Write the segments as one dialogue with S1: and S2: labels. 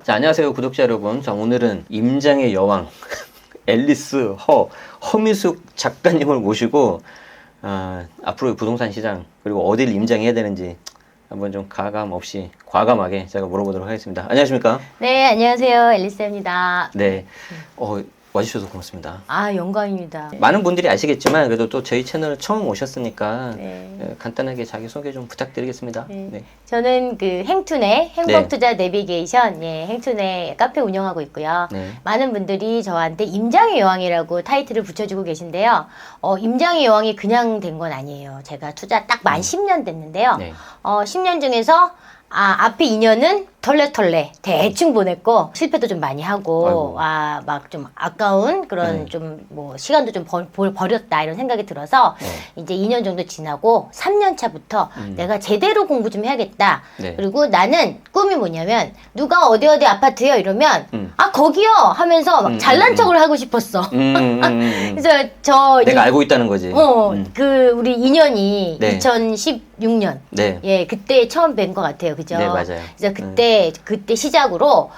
S1: 자, 안녕하세요 구독자 여러분. 자, 오늘은 임장의 여왕 앨리스 허미숙 작가님을 모시고 앞으로의 부동산 시장 그리고 어디를 임장해야 되는지 한번 좀 가감 없이 과감하게 제가 물어보도록 하겠습니다. 안녕하십니까?
S2: 네, 안녕하세요. 앨리스입니다.
S1: 네, 와주셔서 고맙습니다.
S2: 영광입니다.
S1: 많은 분들이 아시겠지만 그래도 또 저희 채널 처음 오셨으니까
S2: 네.
S1: 간단하게 자기소개 좀 부탁드리겠습니다.
S2: 네.
S1: 네.
S2: 저는 그 행투네, 행복투자 내비게이션, 행투네 카페 운영하고 있고요.
S1: 네.
S2: 많은 분들이 저한테 임장의 여왕이라고 타이틀을 붙여주고 계신데요. 임장의 여왕이 그냥 된 건 아니에요. 제가 투자 딱 만 10년 됐는데요.
S1: 네.
S2: 10년 중에서 앞에 2년은 털레 대충 보냈고 실패도 좀 많이 하고 막 좀 아까운 그런 좀 뭐 시간도 좀 버렸다 이런 생각이 들어서 이제 2년 정도 지나고 3년 차부터 내가 제대로 공부 좀 해야겠다.
S1: 네.
S2: 그리고 나는 꿈이 뭐냐면 누가 어디 아파트요 이러면 거기요 하면서 막 잘난 척을 하고 싶었어. 그래서
S1: 내가 알고 있다는 거지.
S2: 그 우리 인연이
S1: 네.
S2: 2016년
S1: 네.
S2: 그때 처음 뵌 것 같아요. 그죠?
S1: 네, 맞아요.
S2: 그래서 그때 시작으로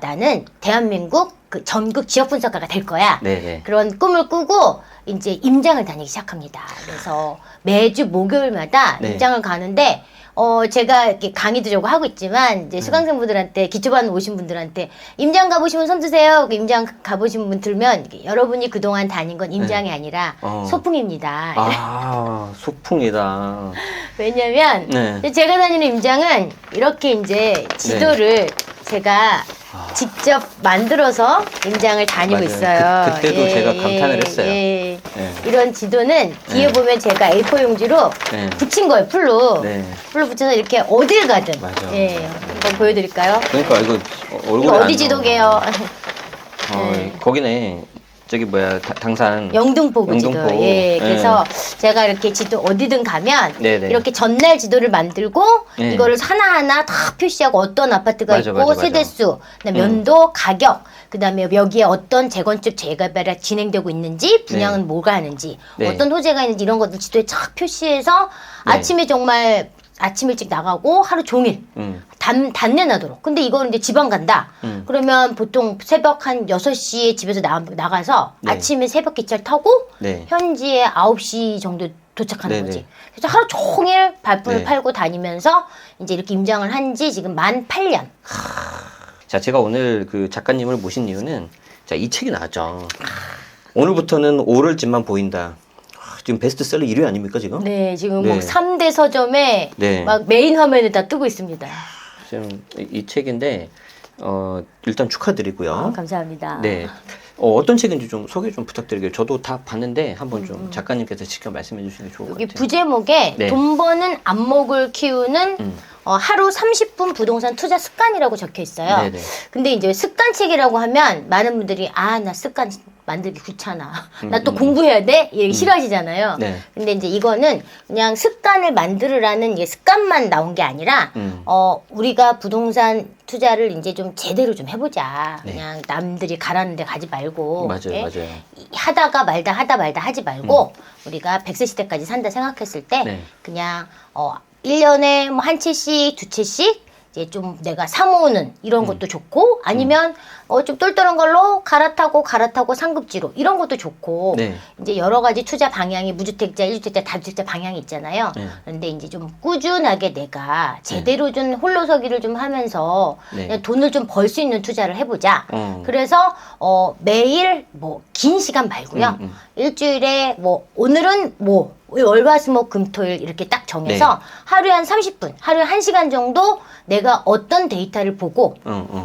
S2: 나는 대한민국 그 전국 지역 분석가가 될 거야.
S1: 네.
S2: 그런 꿈을 꾸고 이제 임장을 다니기 시작합니다. 그래서 매주 목요일마다
S1: 네.
S2: 임장을 가는데 제가 이렇게 강의도 좀 하고 있지만 이제 수강생분들한테 기초반 오신 분들한테 임장 가보신 분 손 드세요. 임장 가보신 분 들면 여러분이 그동안 다닌 건 임장이 아니라 소풍입니다.
S1: 소풍이다.
S2: 왜냐면 제가 다니는 임장은 이렇게 이제 지도를 제가 직접 만들어서 임장을 다니고
S1: 맞아요.
S2: 있어요.
S1: 그때도 제가 감탄을 했어요.
S2: 이런 지도는 뒤에 보면 제가 A4 용지로 붙인 거예요. 풀로. 풀로 붙여서 이렇게 어딜 가든.
S1: 맞아.
S2: 한번 보여드릴까요?
S1: 그러니까 이거 얼굴이
S2: 이거 어디 지도게요?
S1: 거기네. 저기 뭐야 당산
S2: 영등포구 지도.
S1: 영등포.
S2: 그래서 제가 이렇게 지도 어디든 가면
S1: 네네.
S2: 이렇게 전날 지도를 만들고 이거를 하나하나 다 표시하고 어떤 아파트가 있고
S1: 맞아.
S2: 세대수, 그다음에 연도, 가격, 그다음에 여기에 어떤 재건축 재개발이 진행되고 있는지, 분양은 뭐가 하는지, 어떤 호재가 있는지 이런 것들 지도에 쫙 표시해서 아침에 정말 아침 일찍 나가고 하루 종일 단내나도록. 근데 이거는 이제 지방 간다. 그러면 보통 새벽 한 6시에 집에서 나가서 아침에 새벽 기차를 타고 현지에 9시 정도 도착하는 거지. 그래서 하루 종일 발품을 팔고 다니면서 이제 이렇게 임장을 한 지 지금 만 8년.
S1: 자, 제가 오늘 그 작가님을 모신 이유는 이 책이 나왔죠. 오늘부터는 오를 집만 보인다. 지금 베스트셀러 1위 아닙니까 지금?
S2: 네, 지금 막 3대 서점에 막 메인 화면에 다 뜨고 있습니다.
S1: 지금 이 책인데 일단 축하드리고요.
S2: 감사합니다.
S1: 네. 어떤 책인지 좀 소개 좀 부탁드릴게요. 저도 다 봤는데 한번 좀 작가님께서 직접 말씀해 주시는 게 좋을 것
S2: 여기
S1: 같아요.
S2: 부제목에 돈 버는 안목을 키우는 하루 30분 부동산 투자 습관이라고 적혀 있어요. 근데 이제 습관책이라고 하면 많은 분들이 나 습관 만들기 귀찮아. 나 또 공부해야 돼? 이렇게 싫어하시잖아요. 근데 이제 이거는 그냥 습관을 만들으라는 이게 습관만 나온 게 아니라 우리가 부동산 투자를 이제 좀 제대로 좀 해보자. 그냥 남들이 가라는 데 가지 말고.
S1: 맞아요.
S2: 하다 말다 하지 말고 우리가 100세 시대까지 산다 생각했을 때 그냥 1년에 뭐 한 채씩 두 채씩 이제 좀 내가 사모으는 이런 것도 좋고 아니면 좀 똘똘한 걸로 갈아타고 상급지로 이런 것도 좋고 이제 여러 가지 투자 방향이 무주택자, 1주택자, 다주택자 방향이 있잖아요. 그런데 이제 좀 꾸준하게 내가 제대로 좀 홀로서기를 좀 하면서 그냥 돈을 좀 벌 수 있는 투자를 해보자. 그래서 매일 뭐 긴 시간 말고요. 일주일에 뭐 오늘은 뭐 월화수목금토일 이렇게 딱 정해서 하루에 한 30분, 하루에 1시간 정도 내가 어떤 데이터를 보고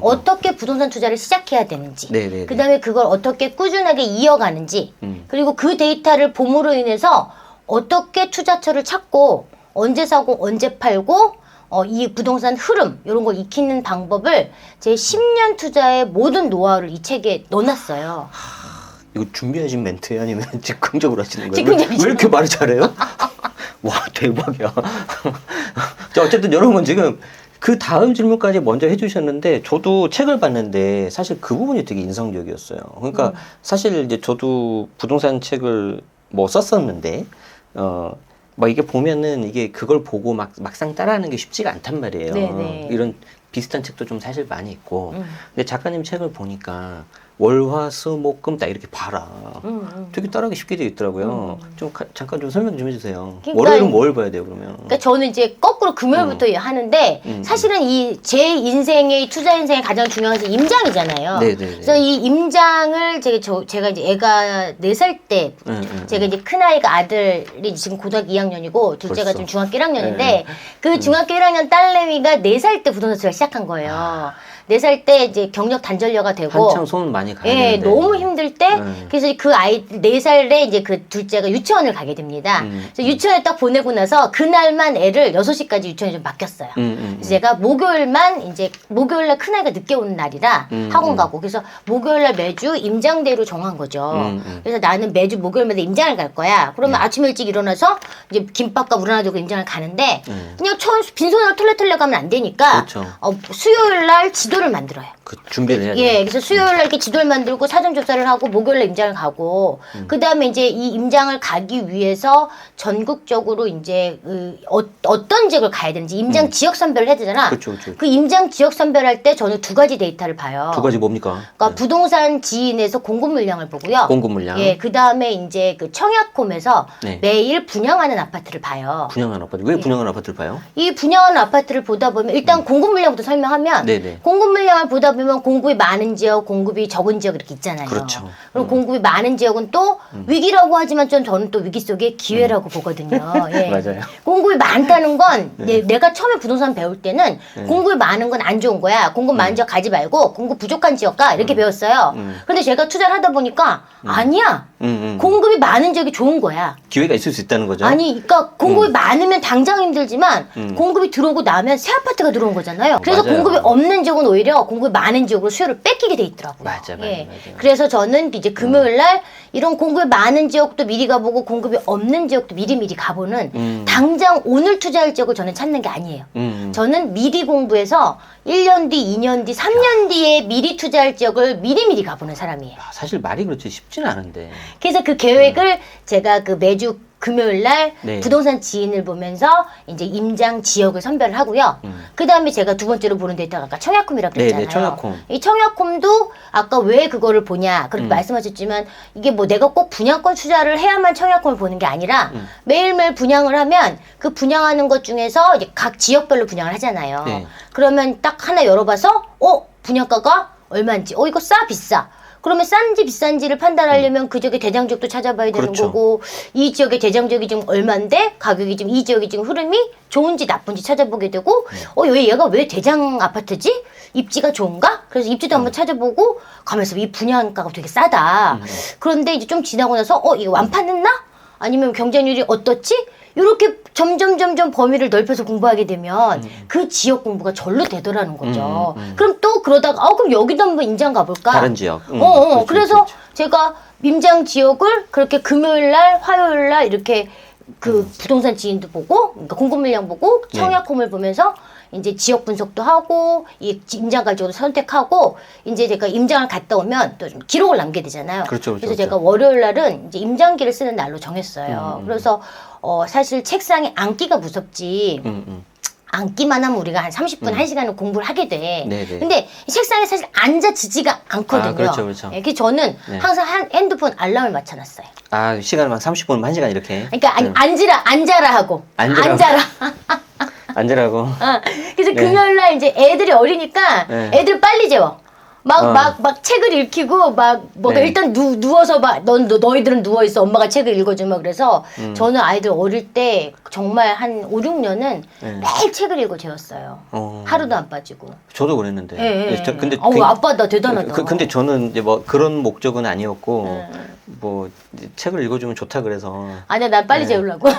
S2: 어떻게 부동산 투자를 시작해야 되는지 그 다음에 그걸 어떻게 꾸준하게 이어가는지 그리고 그 데이터를 봄으로 인해서 어떻게 투자처를 찾고 언제 사고 언제 팔고 이 부동산 흐름 이런 걸 익히는 방법을 제 10년 투자의 모든 노하우를 이 책에 넣어놨어요.
S1: 이거 준비하신 멘트예요? 아니면 즉흥적으로 하시는 거예요?
S2: 즉흥적이죠.
S1: 왜 이렇게 말을 잘해요? 와, 대박이야. 자, 어쨌든 여러분 지금 그 다음 질문까지 먼저 해주셨는데 저도 책을 봤는데 사실 그 부분이 되게 인상적이었어요. 그러니까 사실 이제 저도 부동산 책을 뭐 썼었는데 뭐 이게 보면은 이게 그걸 보고 막상 따라하는 게 쉽지가 않단 말이에요.
S2: 네네.
S1: 이런 비슷한 책도 좀 사실 많이 있고. 근데 작가님 책을 보니까 월화수목금 딱 이렇게 봐라. 되게 따라하기 쉽게 되어 있더라고요. 좀 잠깐 좀 설명 좀 해주세요.
S2: 그러니까
S1: 월요일은 뭘 봐야 돼요, 그러면?
S2: 그러니까 저는 이제 거꾸로 금요일부터 하는데 사실은 이 제 인생의 투자 인생의 가장 중요한 것이 임장이잖아요.
S1: 네네네.
S2: 그래서 이 임장을 제가 이제 애가 4살 때 제가 이제 큰 아이가 아들이 지금 고등학교 2학년이고 둘째가
S1: 벌써?
S2: 지금 중학교 1학년인데
S1: 네.
S2: 그 중학교 1학년 딸내미가 4살 때 부동산 투자를 시작한 거예요. 4살 때 이제 경력 단절녀가 되고
S1: 한창 손 많이 가야
S2: 예,
S1: 되는데.
S2: 너무 힘들 때 그래서 그 아이 4살에 이제 그 둘째가 유치원을 가게 됩니다. 그래서 유치원에 딱 보내고 나서 그날만 애를 6시까지 유치원에 좀 맡겼어요. 그래서 제가 목요일만 이제 목요일날 큰아이가 늦게 오는 날이라 학원 가고 그래서 목요일날 매주 임장대로 정한 거죠. 그래서 나는 매주 목요일마다 임장을 갈 거야. 그러면 아침 일찍 일어나서 이제 김밥과 물 하나 들고 임장을 가는데 그냥 처음 빈손으로 털레털레 가면 안 되니까
S1: 그렇죠.
S2: 수요일날 지도를 만들어요.
S1: 그 준비를 해야 돼요.
S2: 예, 그래서 수요일날 이렇게 지도를 만들고 사전 조사를 하고 목요일날 임장을 가고 그 다음에 이제 이 임장을 가기 위해서 전국적으로 이제 어떤 지역을 가야 되는지 임장 지역 선별을 해야 되잖아.
S1: 그렇죠, 그렇죠.
S2: 그 임장 지역 선별할 때 저는 2가지 데이터를 봐요.
S1: 2가지 뭡니까?
S2: 그러니까 부동산 지인에서 공급 물량을 보고요.
S1: 공급 물량.
S2: 예, 그 다음에 이제 그 청약홈에서
S1: 네.
S2: 매일 분양하는 아파트를 봐요.
S1: 분양한 아파트. 왜 분양한 아파트를 봐요?
S2: 이 분양하는 아파트를 보다 보면 일단 공급 물량부터 설명하면
S1: 네네.
S2: 공급 물량을 보다 보면 공급이 많은 지역, 공급이 적은 지역 이렇게 있잖아요.
S1: 그렇죠.
S2: 그리고 공급이 많은 지역은 또 위기라고 하지만 저는 또 위기 속에 기회라고 보거든요. 예.
S1: 맞아요.
S2: 공급이 많다는 건 내가 처음에 부동산 배울 때는 공급이 많은 건 안 좋은 거야. 공급 많은 지역 가지 말고 공급 부족한 지역 가 이렇게 배웠어요. 그런데 제가 투자를 하다 보니까 아니야. 공급이 많은 지역이 좋은 거야.
S1: 기회가 있을 수 있다는 거죠?
S2: 아니, 그러니까 공급이 많으면 당장 힘들지만 공급이 들어오고 나면 새 아파트가 들어온 거잖아요. 그래서
S1: 맞아요.
S2: 공급이 없는 지역은 오히려 공급이 많은 지역으로 수요를 뺏기게 돼 있더라고요.
S1: 맞아.
S2: 그래서 저는 이제 금요일 날 이런 공급이 많은 지역도 미리 가보고 공급이 없는 지역도 미리미리 가보는 당장 오늘 투자할 지역을 저는 찾는 게 아니에요. 저는 미리 공부해서 1년 뒤, 2년 뒤, 3년 뒤에 미리 투자할 지역을 미리미리 가보는 사람이에요.
S1: 사실 말이 그렇지 쉽지는 않은데.
S2: 그래서 그 계획을 제가 그 매주 금요일 날
S1: 네.
S2: 부동산 지인을 보면서 이제 임장 지역을 선별을 하고요. 그 다음에 제가 두 번째로 보는 데이터가 아까 청약홈이라고 그랬잖아요.
S1: 네네, 청약홈.
S2: 이 청약홈도 아까 왜 그거를 보냐 그렇게 말씀하셨지만 이게 뭐 내가 꼭 분양권 투자를 해야만 청약홈을 보는 게 아니라 매일매일 분양을 하면 그 분양하는 것 중에서 이제 각 지역별로 분양을 하잖아요.
S1: 네.
S2: 그러면 딱 하나 열어봐서 분양가가 얼마인지 이거 싸 비싸. 그러면 싼지 비싼지를 판단하려면 그 지역의 대장지역도 찾아봐야 되는
S1: 그렇죠.
S2: 거고 이 지역의 대장지역이 지금 얼마인데 가격이 지금 이 지역이 지금 흐름이 좋은지 나쁜지 찾아보게 되고 얘가 왜 대장 아파트지? 입지가 좋은가? 그래서 입지도 한번 찾아보고 가면서 이 분양가가 되게 싸다. 그런데 이제 좀 지나고 나서 이거 완판했나? 아니면 경쟁률이 어떻지? 이렇게 점점 범위를 넓혀서 공부하게 되면 그 지역 공부가 절로 되더라는 거죠. 그럼 또 그러다가 그럼 여기도 한번 임장 가볼까?
S1: 다른 지역.
S2: 그래서
S1: 그렇죠.
S2: 제가 임장 지역을 그렇게 금요일 날, 화요일 날 이렇게 그 부동산 지인도 보고, 그러니까 공급 물량 보고, 청약홈을 보면서 이제 지역 분석도 하고, 이 임장 갈 지역도 선택하고, 이제 제가 임장을 갔다 오면 또 좀 기록을 남겨야 되잖아요.
S1: 그렇죠.
S2: 그래서 제가 월요일 날은 이제 임장기를 쓰는 날로 정했어요. 그래서 사실 책상에 앉기가 무섭지. 앉기만 하면 우리가 한 30분, 1시간을 공부를 하게 돼.
S1: 네네.
S2: 근데 이 책상에 사실 앉아지지가 않거든요.
S1: 그렇죠.
S2: 예, 그래서 저는
S1: 네.
S2: 항상 핸드폰 알람을 맞춰놨어요.
S1: 시간을 한 30분, 1시간 이렇게.
S2: 그러니까 앉으라 하고. 앉아라.
S1: 앉으라고.
S2: 그래서 금요일날 이제 애들이 어리니까 애들 빨리 재워. 막 책을 읽히고 일단 누워서 너희들은 누워있어. 엄마가 책을 읽어주면 그래서 저는 아이들 어릴 때 정말 한 5, 6년은 매일 책을 읽어 재웠어요. 하루도 안 빠지고.
S1: 저도 그랬는데. 근데
S2: 아빠 나 대단하다.
S1: 근데 저는 이제 뭐 그런 목적은 아니었고 뭐 책을 읽어주면 좋다 그래서.
S2: 아니야, 난 빨리 재우려고.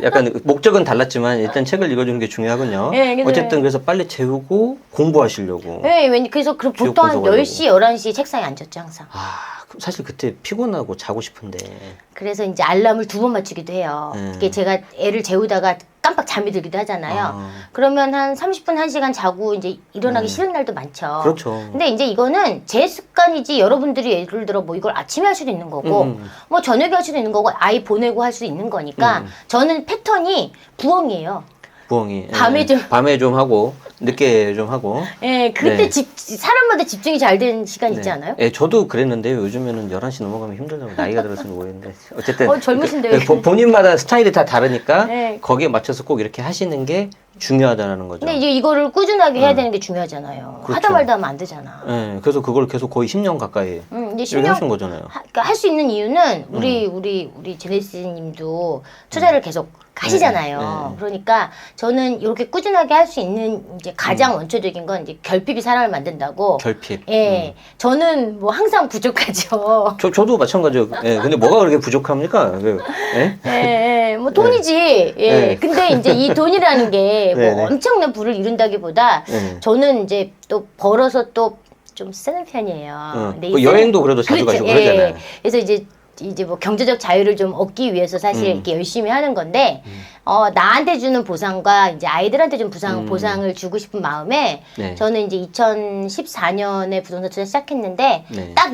S1: 약간 목적은 달랐지만 일단 책을 읽어주는 게 중요하거든요. 어쨌든 그래서 빨리 재우고 공부하시려고.
S2: 그래서 보통 한 10시, 11시 책상에 앉았죠, 항상.
S1: 사실 그때 피곤하고 자고 싶은데.
S2: 그래서 이제 알람을 2번 맞추기도 해요. 이게 제가 애를 재우다가 깜빡 잠이 들기도 하잖아요. 그러면 한 30분, 1시간 자고 이제 일어나기 싫은 날도 많죠.
S1: 그렇죠.
S2: 근데 이제 이거는 제 습관이지 여러분들이 예를 들어 뭐 이걸 아침에 할 수도 있는 거고 뭐 저녁에 할 수도 있는 거고 아이 보내고 할 수 있는 거니까 저는 패턴이 부엉이에요.
S1: 부엉이.
S2: 밤에 좀
S1: 밤에 좀 하고 늦게 좀 하고.
S2: 예, 그때
S1: 네.
S2: 사람마다 집중이 잘 되는 시간 있지 않아요?
S1: 예, 저도 그랬는데요. 요즘에는 11시 넘어가면 힘들다고 나이가 들어서 모르겠는데 어쨌든
S2: 젊으신데.
S1: 본인마다 스타일이 다 다르니까
S2: 네.
S1: 거기에 맞춰서 꼭 이렇게 하시는 게 중요하다는 거죠.
S2: 근데 이제 이거를 꾸준하게 해야 되는 게 중요하잖아요.
S1: 그렇죠.
S2: 하다 말다 하면 안 되잖아.
S1: 예, 그래서 그걸 계속 거의 10년 가까이
S2: 이제
S1: 이렇게 하신 거잖아요.
S2: 그러니까 할 수 있는 이유는 우리 제네시스님도 투자를 계속 하시잖아요.
S1: 네.
S2: 그러니까 저는 이렇게 꾸준하게 할 수 있는 이제 가장 원초적인 건 이제 결핍이 사람을 만든다고.
S1: 결핍.
S2: 예, 저는 뭐 항상 부족하죠.
S1: 저도 마찬가지예요. 예, 근데 뭐가 그렇게 부족합니까? 예?
S2: 예, 뭐 돈이지. 예.
S1: 네.
S2: 근데 이제 이 돈이라는 게 뭐
S1: 네, 네.
S2: 엄청난 부를 이룬다기보다
S1: 네.
S2: 저는 이제 또 벌어서 또 좀 쓰는 편이에요. 근데
S1: 그
S2: 이
S1: 여행도 그래도 자주 가시고 그러잖아요.
S2: 그래서 이제 뭐 경제적 자유를 좀 얻기 위해서 사실 이렇게 열심히 하는 건데 나한테 주는 보상과 이제 아이들한테 좀 보상을 주고 싶은 마음에
S1: 네.
S2: 저는 이제 2014년에 부동산 투자 시작했는데
S1: 네.
S2: 딱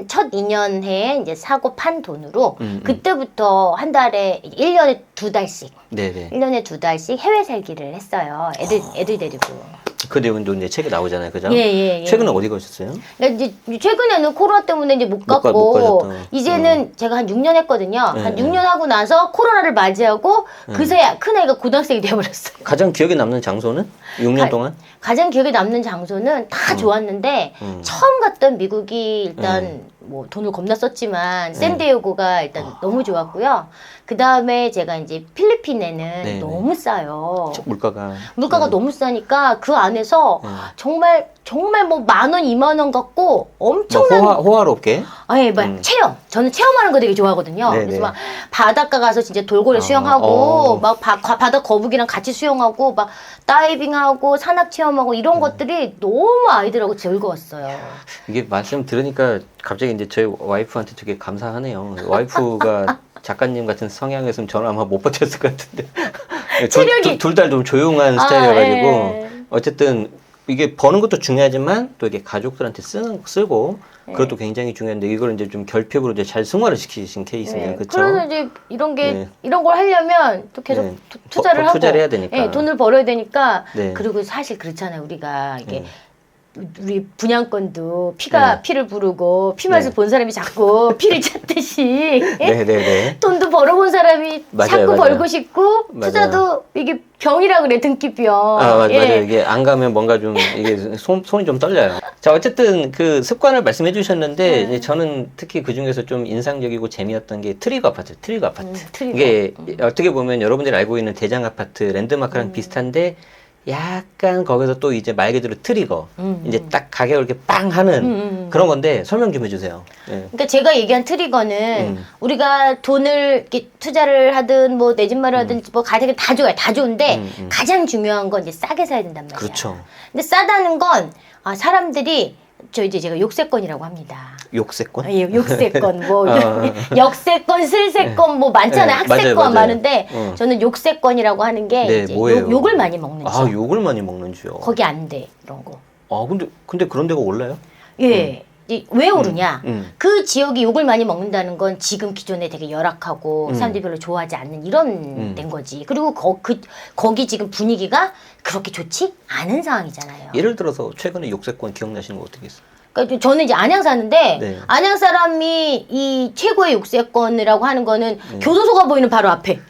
S2: 첫 2년 해에 이제 사고 판 돈으로
S1: 음.
S2: 그때부터 한 달에 1년에 2달씩
S1: 네네.
S2: 1년에 2달씩 해외 살기를 했어요. 애들 데리고.
S1: 그 내용도 이제 책에 나오잖아요, 그죠?
S2: 예.
S1: 최근에 어디 가셨어요?
S2: 그러니까 이제 최근에는 코로나 때문에 이제 못
S1: 못
S2: 갔고
S1: 가셨다.
S2: 이제는 제가 한 6년 했거든요.
S1: 네,
S2: 한
S1: 네.
S2: 6년 하고 나서 코로나를 맞이하고 그새 큰 애가 고등학생이 되어버렸어요.
S1: 가장 기억에 남는 장소는? 6년 동안?
S2: 가장 기억에 남는 장소는 다 좋았는데 처음 갔던 미국이 일단 뭐 돈을 겁나 썼지만 샌디에고가 일단 너무 좋았고요. 그 다음에 제가 이제 필리핀에는
S1: 네,
S2: 너무 싸요.
S1: 물가가
S2: 너무 싸니까 그 안에서 정말 뭐 10,000원, 20,000원 갖고 엄청난
S1: 호화롭게?
S2: 아예 막 체험. 저는 체험하는 거 되게 좋아하거든요.
S1: 네네.
S2: 그래서 막 바닷가 가서 진짜 돌고래 수영하고 막 바다 거북이랑 같이 수영하고 막 다이빙하고 산악 체험하고 이런 것들이 너무 아이들하고 즐거웠어요.
S1: 이게 말씀 들으니까 갑자기 이제 저희 와이프한테 되게 감사하네요. 와이프가 작가님 같은 성향이었으면 저는 아마 못 버텼을 것 같은데. 둘 다 좀 조용한 스타일이어가지고
S2: 예.
S1: 어쨌든 이게 버는 것도 중요하지만 또 이게 가족들한테 쓰고 그것도 굉장히 중요한데 이걸 이제 좀 결핍으로 이제 잘 승화를 시키신 케이스네요. 그렇죠?
S2: 그래서 이제 이런 걸 하려면 또 계속
S1: 네.
S2: 투자를 하고
S1: 투자를 해야 되니까.
S2: 예, 돈을 벌어야 되니까
S1: 네.
S2: 그리고 사실 그렇잖아요. 우리가 이게 우리 분양권도 피를 부르고 피맛을
S1: 네.
S2: 본 사람이 자꾸 피를 찾듯이
S1: 네네네.
S2: 돈도 벌어본 사람이
S1: 맞아요,
S2: 자꾸
S1: 맞아요.
S2: 벌고 싶고
S1: 맞아요.
S2: 투자도 이게 병이라 그래 등기병.
S1: 맞아요.
S2: 예.
S1: 이게 안 가면 뭔가 좀 이게 손이 좀 떨려요. 자, 어쨌든 그 습관을 말씀해 주셨는데 이제 저는 특히 그 중에서 좀 인상적이고 재미였던 게 트리거 아파트.
S2: 트리거.
S1: 이게 어떻게 보면 여러분들이 알고 있는 대장 아파트 랜드마크랑 비슷한데 약간 거기서 또 이제 말 그대로 트리거. 이제 딱 가격을 이렇게 빵 하는 그런 건데 설명 좀 해주세요. 예.
S2: 그러니까 제가 얘기한 트리거는 우리가 돈을 이렇게 투자를 하든 뭐 내 집 마련하든 뭐 가격이 다 좋아요. 다 좋은데 가장 중요한 건 이제 싸게 사야 된단 말이야.
S1: 그렇죠.
S2: 근데 싸다는 건 사람들이 제가 욕세권이라고 합니다.
S1: 욕세권?
S2: 예, 욕세권, 뭐 역세권, 슬세권 뭐 많잖아요.
S1: 네,
S2: 학세권
S1: 맞아요.
S2: 많은데 저는 욕세권이라고 하는 게
S1: 네,
S2: 이제
S1: 뭐예요?
S2: 욕을 많이 먹는 집.
S1: 욕을 많이 먹는지요.
S2: 거기 안 돼, 이런 거.
S1: 근데 그런 데가 올라요?
S2: 예. 왜 오르냐?
S1: 그
S2: 그 지역이 욕을 많이 먹는다는 건 지금 기존에 되게 열악하고 사람들이 별로 좋아하지 않는 이런 된 거지. 그리고 거기 지금 분위기가 그렇게 좋지 않은 상황이잖아요.
S1: 예를 들어서 최근에 욕세권 기억나시는 거 어떻게 있어요?
S2: 그러니까 저는 이제 안양 사는데
S1: 네.
S2: 안양 사람이 이 최고의 욕세권이라고 하는 거는 교도소가 보이는 바로 앞에.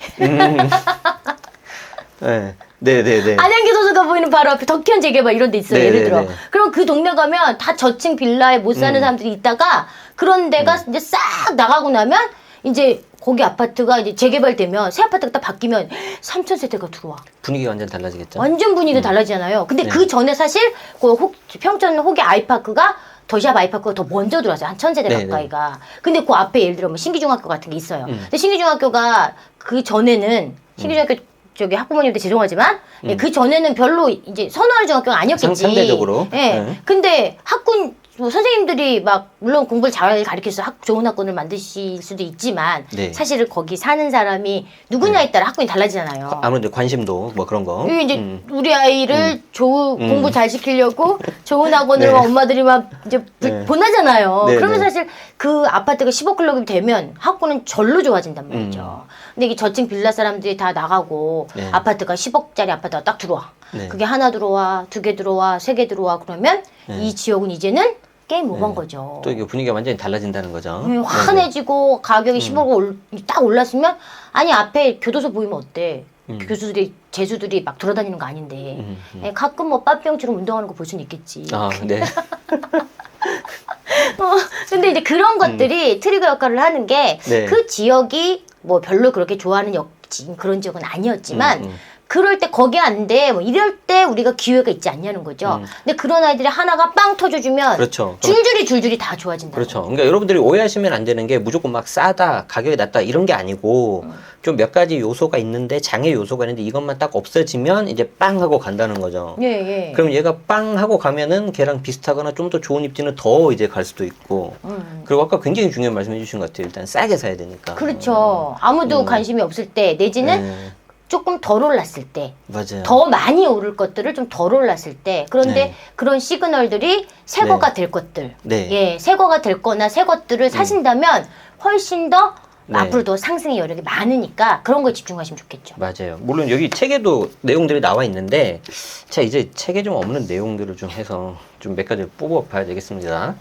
S1: 네네네.
S2: 안양 교도소가 보이는 바로 앞에 덕현 재개발 이런 데 있어요. 예를 들어. 그럼 그 동네 가면 다 저층 빌라에 못 사는 사람들이 있다가 그런 데가 이제 싹 나가고 나면 이제 거기 아파트가 이제 재개발되면 새 아파트가 딱 바뀌면 3,000세대가 들어와.
S1: 분위기가 완전 달라지겠죠?
S2: 완전 분위기가 달라지잖아요. 근데
S1: 네.
S2: 그 전에 사실 그 평촌 호계 아이파크가 더샵 아이파크가 더 먼저 들어왔어요. 한 1,000세대
S1: 네네.
S2: 가까이가. 근데 그 앞에 예를 들어 뭐 신기중학교 같은 게 있어요. 근데 신기중학교가 그 전에는 신기중학교 저기 학부모님한테 죄송하지만 그 전에는 별로 이제 선호하는 중학교가 아니었겠지.
S1: 상대적으로.
S2: 예. 근데 학군 뭐 선생님들이 막 물론 공부를 잘 가르쳐서 좋은 학군을 만드실 수도 있지만
S1: 네.
S2: 사실은 거기 사는 사람이 누구냐에 따라 학군이 달라지잖아요.
S1: 아무래도 관심도 뭐 그런 거.
S2: 이게 이제 우리 아이를 공부 잘 시키려고 좋은 학원을
S1: 네.
S2: 막 엄마들이 막 이제
S1: 네.
S2: 보내잖아요.
S1: 네,
S2: 그러면
S1: 네.
S2: 사실 그 아파트가 15클럽이 되면 학군은 절로 좋아진단 말이죠. 근데 이게 저층 빌라 사람들이 다 나가고
S1: 네.
S2: 아파트가 10억짜리 아파트가 딱 들어와.
S1: 네.
S2: 그게 하나 들어와, 두 개 들어와, 세 개 들어와 그러면 이 지역은 이제는 게임 오버인 거죠.
S1: 또 이게 분위기가 완전히 달라진다는 거죠.
S2: 환해지고 가격이 10억 딱 올랐으면 아니 앞에 교도소 보이면 어때? 교수들이 재수들이 막 돌아다니는 거 아닌데 가끔 뭐 빠삐용처럼 운동하는 거 볼 수는 있겠지.
S1: 아, 네.
S2: 근데 이제 그런 것들이 트리거 역할을 하는 게
S1: 네.
S2: 그 지역이 뭐 별로 그렇게 좋아하는 그런 지역은 아니었지만 그럴 때 거기 안 돼. 뭐 이럴 때 우리가 기회가 있지 않냐는 거죠. 근데 그런 아이들이 하나가 빵 터져주면
S1: 그렇죠.
S2: 줄줄이 다 좋아진다.
S1: 그렇죠. 그러니까 여러분들이 오해하시면 안 되는 게 무조건 막 싸다, 가격이 낮다 이런 게 아니고 좀 몇 가지 요소가 있는데 장애 요소가 있는데 이것만 딱 없어지면 이제 빵 하고 간다는 거죠.
S2: 예, 예.
S1: 그럼 얘가 빵 하고 가면은 걔랑 비슷하거나 좀 더 좋은 입지는 더 이제 갈 수도 있고. 그리고 아까 굉장히 중요한 말씀해 주신 것 같아요. 일단 싸게 사야 되니까.
S2: 그렇죠. 아무도 관심이 없을 때 내지는
S1: 네.
S2: 조금 덜 올랐을 때,
S1: 맞아요.
S2: 더 많이 오를 것들을 좀 덜 올랐을 때, 그런데
S1: 네.
S2: 그런 시그널들이 새거가 될 것들,
S1: 네.
S2: 예, 새거가 될 거나 새 것들을 사신다면 훨씬 더
S1: 네.
S2: 앞으로 더 상승의 여력이 많으니까 그런 거에 집중하시면 좋겠죠.
S1: 맞아요. 물론 여기 책에도 내용들이 나와 있는데, 자, 이제 책에 좀 없는 내용들을 좀 해서 좀 몇 가지 뽑아봐야 되겠습니다.